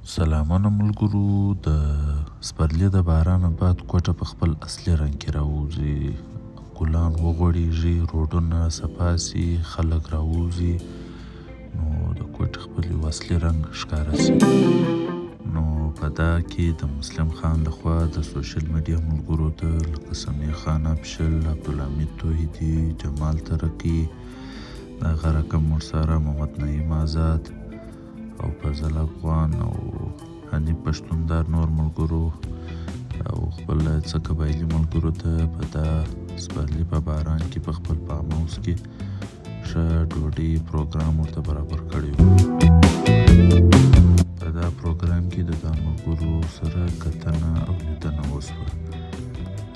سلامونه ملګرو. د سپرلي د باران بعد کوټه په خپل اصلي رنګ کې راوځي، ګلان وغوړېږي، روډونه صفا سي، خلک راوځي، نو د کوټې خپل یو اصلي رنګ ښکاره سي. نو په دا کې د مسلم خان لخوا د سوشل میډیا ملګرو ته لکه سمیع خان افشل، عبدالحمید توحیدي، جمال ترقي، دغه رقم ورسره محمد نعیم آزاد او فضل افغان او حنیف پښتوندار نور ملګرو او خپل څه قبایلي ملګرو ته په دا سپرلي په باران کې په خپل فارم هاوس کې ښه ډوډۍ پروګرام ورته برابر کړی و. په دا پروګرام کې د دا ملګرو سره کتنه او لیدنه وشوه.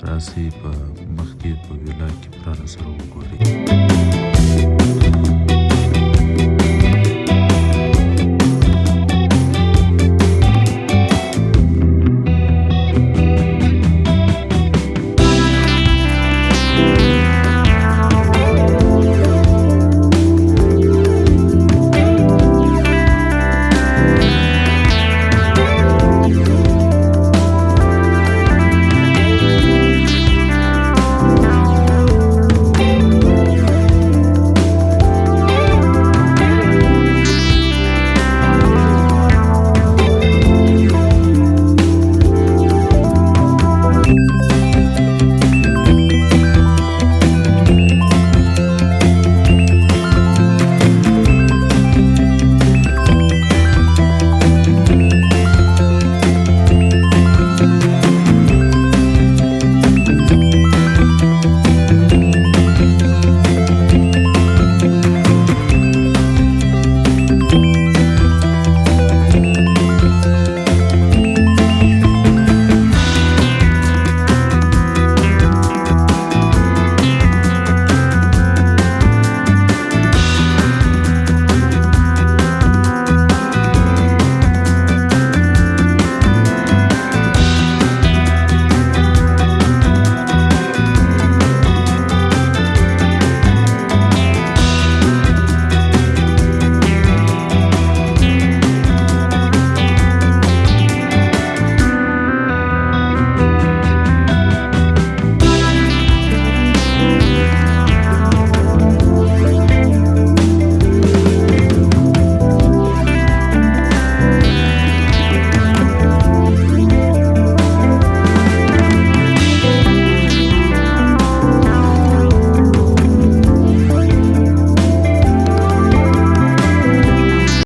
راسئ په مخکې په ویلا کې پرله سره وګورئ.